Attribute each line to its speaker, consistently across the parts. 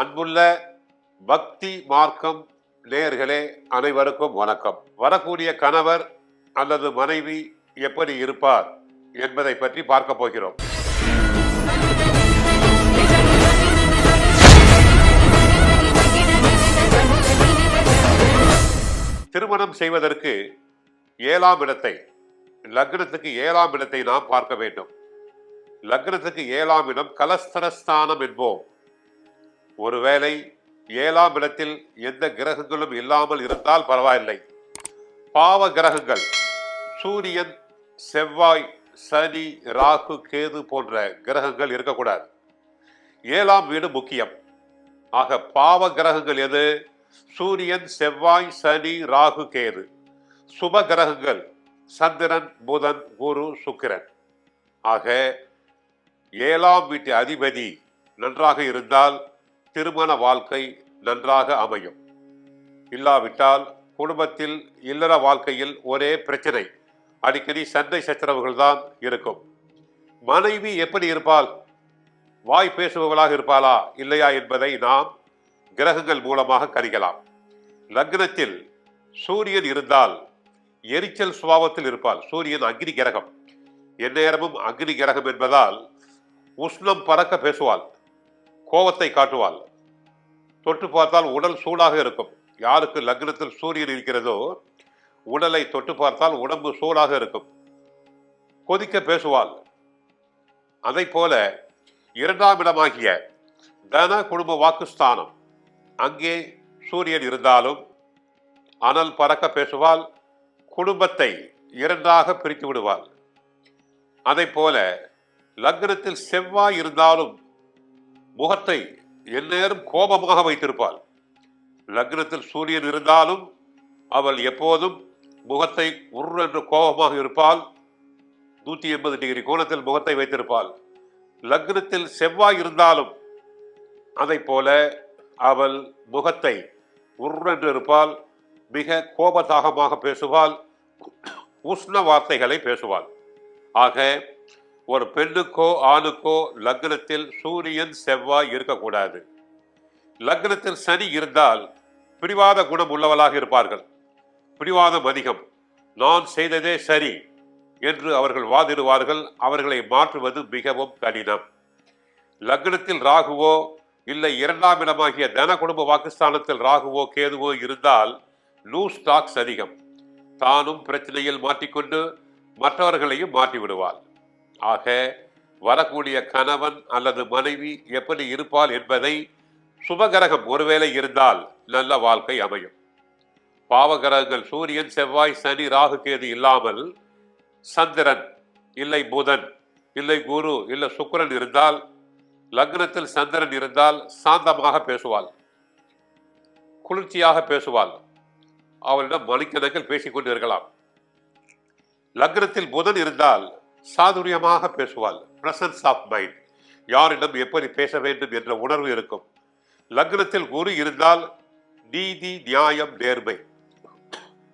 Speaker 1: அன்புள்ள பக்தி மார்க்கம் நேயர்களே, அனைவருக்கும் வணக்கம். வரக்கூடிய கணவர் அல்லது மனைவி எப்படி இருப்பார் என்பதை பற்றி பார்க்க போகிறோம். திருமணம் செய்வதற்கு 7ஆம் இடத்தை, லக்னத்துக்கு 7ஆம் இடத்தை நாம் பார்க்க வேண்டும். லக்னத்துக்கு 7ஆம் இடம் கலஸ்தரஸ்தானம் என்போம். ஒருவேளை 7ஆம் இடத்தில் எந்த கிரகங்களும் இல்லாமல் இருந்தால் பரவாயில்லை. பாவ கிரகங்கள் சூரியன், செவ்வாய், சனி, ராகு, கேது போன்ற கிரகங்கள் இருக்கக்கூடாது. 7ஆம் வீடு முக்கியம். ஆக பாவ கிரகங்கள் எது? சூரியன், செவ்வாய், சனி, ராகு, கேது. சுப கிரகங்கள் சந்திரன், புதன், குரு, சுக்கிரன். ஆக 7ஆம் வீட்டு அதிபதி நன்றாக இருந்தால் திருமண வாழ்க்கை நன்றாக அமையும். இல்லாவிட்டால் குடும்பத்தில் இல்லற வாழ்க்கையில் ஒரே பிரச்சனை, அடிக்கடி சண்டை சச்சரவுகள் தான் இருக்கும். மனைவி எப்படி இருப்பாள்? வாய் பேசுபவளாக இருப்பாளா இல்லையா என்பதை நாம் கிரகங்கள் மூலமாக கணிக்கலாம். லக்னத்தில் சூரியன் இருந்தால் எரிச்சல் சுபாவத்தில் இருப்பாள். சூரியன் அக்னி கிரகம், எந்நேரமும் அக்னி கிரகம் என்பதால் உஷ்ணம் பறக்க பேசுவாள், கோபத்தை காட்டுவாள். தொட்டு பார்த்தால் உடல் சூடாக இருக்கும். யாருக்கு லக்னத்தில் சூரியன் இருக்கிறதோ உடலை தொட்டு பார்த்தால் உடம்பு சூடாக இருக்கும், கொதிக்க பேசுவாள். அதை போல 2ஆம் இடமாகிய தன குடும்ப வாக்குஸ்தானம், அங்கே சூரியன் இருந்தாலும் அனல் பறக்க பேசுவாள், குடும்பத்தை 2ஆக பிரித்து விடுவாள். அதை போல லக்னத்தில் செவ்வாய் இருந்தாலும் முகத்தை எந்நேரம் கோபமாக வைத்திருப்பாள். லக்னத்தில் சூரியன் இருந்தாலும் அவள் எப்போதும் முகத்தை உருவென்று கோபமாக இருப்பாள். 180 டிகிரி கோணத்தில் முகத்தை வைத்திருப்பாள். லக்னத்தில் செவ்வாய் இருந்தாலும் அதை போல அவள் முகத்தை உருவென்று இருப்பாள், மிக கோபதாகமாக பேசுவாள், உஷ்ண வார்த்தைகளை பேசுவாள். ஆக ஒரு பெண்ணுக்கோ ஆணுக்கோ லக்னத்தில் சூரியன், செவ்வாய் இருக்கக்கூடாது. லக்னத்தில் சனி இருந்தால் பிடிவாத குணம் உள்ளவளாக இருப்பார்கள். பிடிவாதம் அதிகம். நான் செய்ததே சரி என்று அவர்கள் வாதிடுவார்கள். அவர்களை மாற்றுவது மிகவும் கடினம். லக்னத்தில் ராகுவோ இல்லை 2ஆம் இடமாகிய தன குடும்ப வாக்குஸ்தானத்தில் ராகுவோ கேதுவோ இருந்தால் லூஸ் டாக்ஸ் அதிகம். தானும் பிரச்சனையில் மாட்டிக்கொண்டு மற்றவர்களையும் மாற்றி விடுவாள். ஆக வரக்கூடிய கணவன் அல்லது மனைவி எப்படி இருப்பாள் என்பதை சுபகிரகம் ஒருவேளை இருந்தால் நல்ல வாழ்க்கை அமையும். பாவகிரகங்கள் சூரியன், செவ்வாய், சனி, ராகு, கேது இல்லாமல் சந்திரன் இல்லை புதன் இல்லை குரு இல்லை சுக்கிரன் இருந்தால், லக்னத்தில் சந்திரன் இருந்தால் சாந்தமாக பேசுவாள், குளிர்ச்சியாக பேசுவாள். அவளிடம் மணிக்கணக்கில் பேசிக்கொண்டு இருக்கலாம். லக்னத்தில் புதன் இருந்தால் சாதுரியமாக பேசுவாள், பிரசன்ஸ் ஆஃப் மைண்ட். யாரிடம் எப்படி பேச வேண்டும் என்ற உணர்வு இருக்கும். லக்னத்தில் குரு இருந்தால் நீதி, நியாயம், நேர்மை.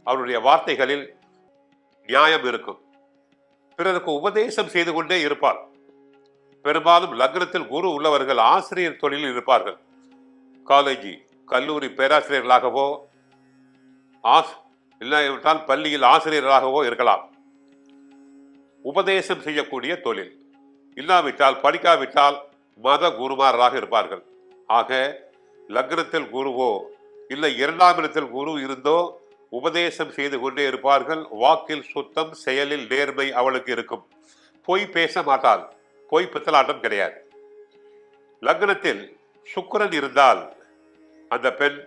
Speaker 1: அவருடைய வார்த்தைகளில் நியாயம் இருக்கும். பிறருக்கு உபதேசம் செய்து கொண்டே இருப்பார். பெரும்பாலும் லக்னத்தில் குரு உள்ளவர்கள் ஆசிரியர் தொழிலில் இருப்பார்கள். காலேஜ், கல்லூரி பேராசிரியர்களாகவோ இல்லாவிட்டால் பள்ளியில் ஆசிரியர்களாகவோ இருக்கலாம். உபதேசம் செய்யக்கூடிய தொழில். இல்லாவிட்டால் படிக்காவிட்டால் மத குருமாராக இருப்பார்கள். ஆக லக்னத்தில் குருவோ இல்லை 2ஆம் இடத்தில் குரு இருந்தோ உபதேசம் செய்து கொண்டே இருப்பார்கள். வாக்கில் சுத்தம், செயலில் நேர்மை அவளுக்கு இருக்கும். பொய் பேச மாட்டாள். பொய் பித்தலாட்டம் கிடையாது. லக்னத்தில் சுக்கிரன் இருந்தால் அந்த பெண்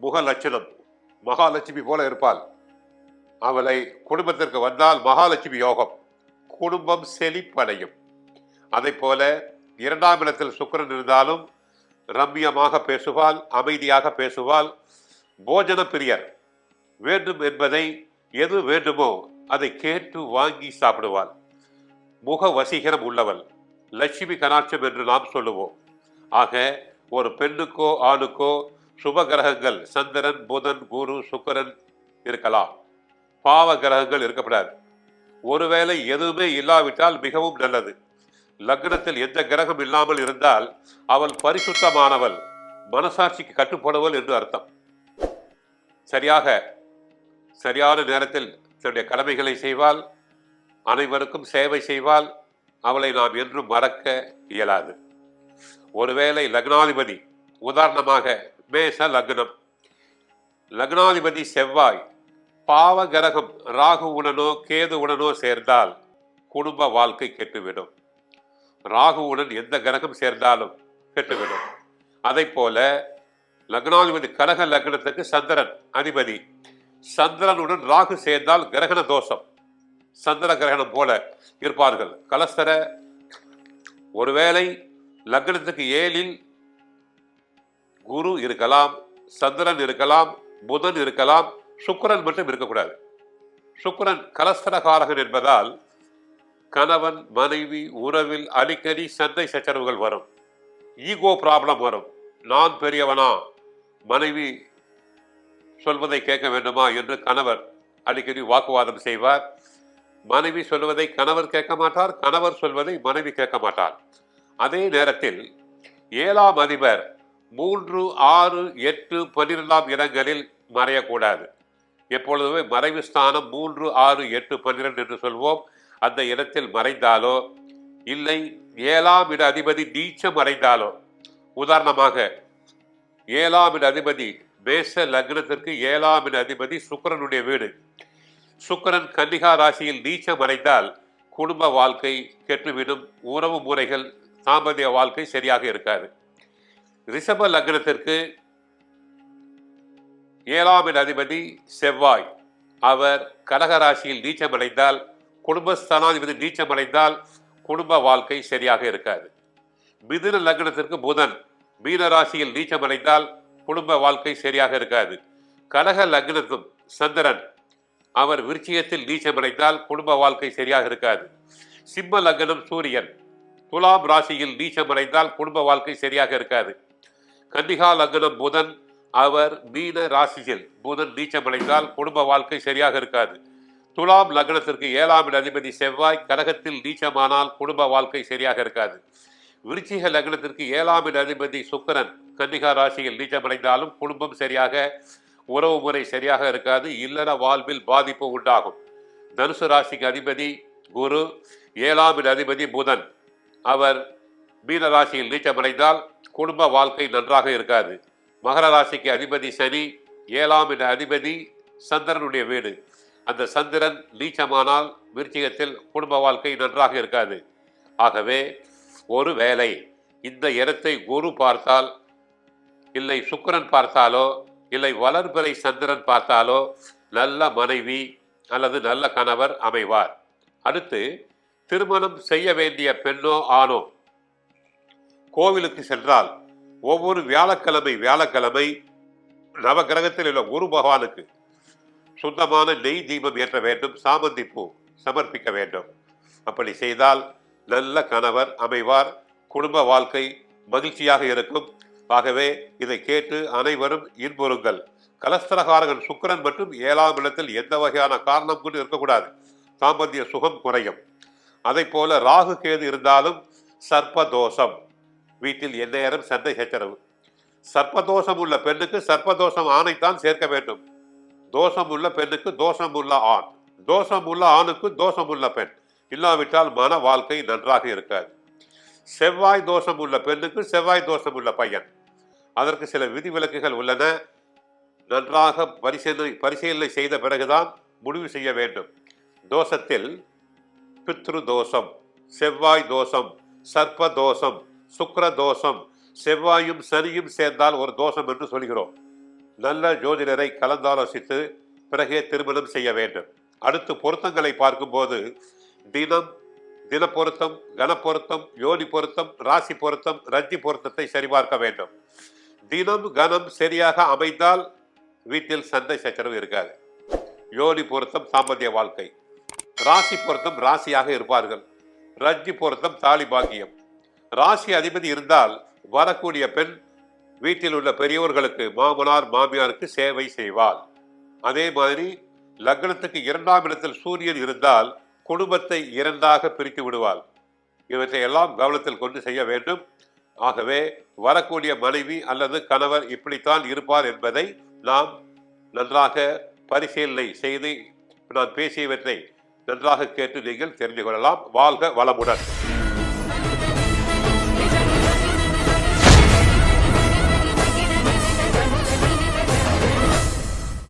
Speaker 1: முக லட்சணம் மகாலட்சுமி போல இருப்பாள். அவளை குடும்பத்திற்கு வந்தால் மகாலட்சுமி யோகம், குடும்பம் செழிப்படையும். அதை போல 2ஆம் இடத்தில் சுக்கிரன் இருந்தாலும் ரம்யமாக பேசுவாள், அமைதியாக பேசுவாள், போஜன பிரியர். வேண்டும் என்பதை எது வேண்டுமோ அதை கேட்டு வாங்கி சாப்பிடுவாள். முக வசீகரம் உள்ளவள், லட்சுமி கடாட்சம் என்று நாம் சொல்லுவோம். ஆக ஒரு பெண்ணுக்கோ ஆணுக்கோ சுப கிரகங்கள் சந்திரன், புதன், குரு, சுக்கிரன் இருக்கலாம். பாவ கிரகங்கள் இருக்கக்கூடாது. ஒருவேளை எதுவுமே இல்லாவிட்டால் மிகவும் நல்லது. லக்னத்தில் எந்த கிரகம் இல்லாமல் இருந்தால் அவள் பரிசுத்தமானவள், மனசாட்சிக்கு கட்டுப்படுவள் என்று அர்த்தம். சரியான நேரத்தில் தன்னுடைய கடமைகளை செய்வாள், அனைவருக்கும் சேவை செய்வாள். அவளை நாம் என்றும் மறக்க இயலாது. ஒருவேளை லக்னாதிபதி, உதாரணமாக மேஷ லக்னம், லக்னாதிபதி செவ்வாய் பாவ கிரகம் ராகுவுடனோ கேதுவுடனோ சேர்ந்தால் குடும்ப வாழ்க்கை கெட்டுவிடும். ராகுவுடன் எந்த கிரகம் சேர்ந்தாலும் கெட்டுவிடும். அதை போல லக்னாதிபதி கடக லக்னத்துக்கு சந்திரன் அதிபதி, சந்திரனுடன் ராகு சேர்ந்தால் கிரகண தோஷம், சந்திர கிரகணம் போல இருப்பார்கள். கலஸ்தர ஒருவேளை லக்னத்துக்கு 7ல் குரு இருக்கலாம், சந்திரன் இருக்கலாம், புதன் இருக்கலாம், சுக்கிரன் மட்டும் இருக்கக்கூடாது. சுக்கிரன் கலஸ்தரகாரகன் என்பதால் கணவன் மனைவி உறவில் அடிக்கடி சண்டை சச்சரவுகள் வரும், ஈகோ ப்ராப்ளம் வரும். நான் பெரியவனா, மனைவி சொல்வதை கேட்க வேண்டுமா என்று கணவர் அடிக்கடி வாக்குவாதம் செய்வார். மனைவி சொல்வதை கணவர் கேட்க மாட்டார், கணவர் சொல்வதை மனைவி கேட்க மாட்டார். அதே நேரத்தில் 7ஆம் அதிபர் 3, 6, 8, 12ஆம் இடங்களில் மறையக்கூடாது. எப்பொழுதுமே மறைவு ஸ்தானம் 3, 6, 8, 12 என்று சொல்வோம். அந்த இடத்தில் மறைந்தாலோ இல்லை 7ஆம் இட அதிபதி நீச்சம் மறைந்தாலோ, உதாரணமாக 7ஆம் இட அதிபதி மேஷ லக்னத்திற்கு 7ஆம் இட அதிபதி சுக்கிரனுடைய வீடு, சுக்கிரன் கன்னிகா ராசியில் நீச்சம் அடைந்தால் குடும்ப வாழ்க்கை கெட்டுவிடும், உறவு முறைகள், தாம்பத்திய வாழ்க்கை சரியாக இருக்காது. ரிஷப லக்னத்திற்கு 7ஆம் இட அதிபதி செவ்வாய், அவர் கடகராசியில் நீச்சமடைந்தால், குடும்பஸ்தானாதிபதி நீச்சமடைந்தால் குடும்ப வாழ்க்கை சரியாக இருக்காது. மிதுன லக்னத்திற்கு புதன் மீன ராசியில் நீச்சமடைந்தால் குடும்ப வாழ்க்கை சரியாக இருக்காது. கடக லக்னத்தும் சந்திரன், அவர் விருச்சிகத்தில் நீச்சமடைந்தால் குடும்ப வாழ்க்கை சரியாக இருக்காது. சிம்ம லக்னம் சூரியன் துலாம் ராசியில் நீச்சமடைந்தால் குடும்ப வாழ்க்கை சரியாக இருக்காது. கன்னிகா லக்னம் புதன், அவர் மீன ராசியில் புதன் நீச்சமடைந்தால் குடும்ப வாழ்க்கை சரியாக இருக்காது. துலாம் லக்னத்திற்கு 7ஆம் இட அதிபதி செவ்வாய் கடகத்தில் நீச்சமானால் குடும்ப வாழ்க்கை சரியாக இருக்காது. விருச்சிக லக்னத்திற்கு 7ஆம் இட அதிபதி சுக்கிரன் கன்னிகா ராசியில் நீச்சமடைந்தாலும் குடும்பம் சரியாக, உறவு முறை சரியாக இருக்காது, இல்லற வாழ்வில் பாதிப்பு உண்டாகும். தனுசு ராசிக்கு அதிபதி குரு, 7ஆம் இட அதிபதி புதன், அவர் மீன ராசியில் நீச்சமடைந்தால் குடும்ப வாழ்க்கை நன்றாக இருக்காது. மகர ராசிக்கு அதிபதி சனி, 7ஆம் இட அதிபதி சந்திரனுடைய வீடு, அந்த சந்திரன் நீச்சமானால் விருச்சிகத்தில் குடும்ப வாழ்க்கை நன்றாக இருக்காது. ஆகவே ஒரு வேளை இந்த இடத்தை குரு பார்த்தால், இல்லை சுக்கிரன் பார்த்தாலோ, இல்லை வளர்பிறை சந்திரன் பார்த்தாலோ நல்ல மனைவி அல்லது நல்ல கணவர் அமைவார். அடுத்து, திருமணம் செய்ய வேண்டிய பெண்ணோ ஆணோ கோவிலுக்கு சென்றால் ஒவ்வொரு வியாழக்கிழமை நவகிரகத்தில் உள்ள குரு பகவானுக்கு சுத்தமான நெய் தீபம் ஏற்ற வேண்டும், சாமந்தி பூ சமர்ப்பிக்க வேண்டும். அப்படி செய்தால் நல்ல கணவர் அமைவார், குடும்ப வாழ்க்கை மகிழ்ச்சியாக இருக்கும். ஆகவே இதை கேட்டு அனைவரும் இன்புறுங்கள். கலஸ்தரகாரகன் சுக்கிரன் மற்றும் 7ஆம் இடத்தில் எந்த வகையான காரணம் கொண்டு இருக்கக்கூடாது, தாம்பத்திய சுகம் குறையும். அதை போல ராகு கேது இருந்தாலும் சர்ப்பதோஷம், வீட்டில் எந்நேரம் சண்டை சச்சரவு. சர்ப்பதோஷம் உள்ள பெண்ணுக்கு சர்ப்பதோஷம் ஆணைத்தான் சேர்க்க வேண்டும். தோஷம் உள்ள பெண்ணுக்கு தோஷம் உள்ள ஆண், தோஷம் உள்ள ஆணுக்கு தோஷம் உள்ள பெண், இல்லாவிட்டால் மன வாழ்க்கை நன்றாக இருக்காது. செவ்வாய் தோஷம் உள்ள பெண்ணுக்கு செவ்வாய் தோஷம் உள்ள பையன், அதற்கு சில விதிவிலக்குகள் உள்ளன. நன்றாக பரிசீலனை செய்த பிறகுதான் முடிவு செய்ய வேண்டும். தோஷத்தில் பித்ரு தோஷம், செவ்வாய் தோஷம், சர்ப்ப தோஷம், சுக்கிர தோஷம், செவ்வாயும் சனியும் சேர்ந்தால் ஒரு தோஷம் என்று சொல்கிறோம். நல்ல ஜோதிடரை கலந்தாலோசித்து பிறகே திருமணம் செய்ய வேண்டும். அடுத்து பொருத்தங்களை பார்க்கும்போது தின பொருத்தம், கன பொருத்தம், யோனி பொருத்தம், ராசி பொருத்தம், ரஞ்சி பொருத்தத்தை சரிபார்க்க வேண்டும். தினம் கணம் சரியாக அமைந்தால் வீட்டில் சண்டை சச்சரவு இருக்காது. யோனி பொருத்தம் தாம்பத்திய வாழ்க்கை, ராசி பொருத்தம் ராசியாக இருப்பார்கள், ரஞ்சி பொருத்தம் தாலி பாக்கியம். ராசி அதிபதி இருந்தால் வரக்கூடிய பெண் வீட்டில் உள்ள பெரியவர்களுக்கு, மாமனார் மாமியாருக்கு சேவை செய்வாள். அதே மாதிரி லக்னத்துக்கு 2ஆம் இடத்தில் சூரியன் இருந்தால் குடும்பத்தை 2ஆக பிரித்து விடுவாள். இவற்றை எல்லாம் கவனத்தில் கொண்டு செய்ய வேண்டும். ஆகவே வரக்கூடிய மனைவி அல்லது கணவர் இப்படித்தான் இருப்பார் என்பதை நாம் நன்றாக பரிசீலனை செய்து நான் பேசியவற்றை நன்றாக கேட்டு நீங்கள் தெரிந்து கொள்ளலாம். வாழ்க வளமுடன்.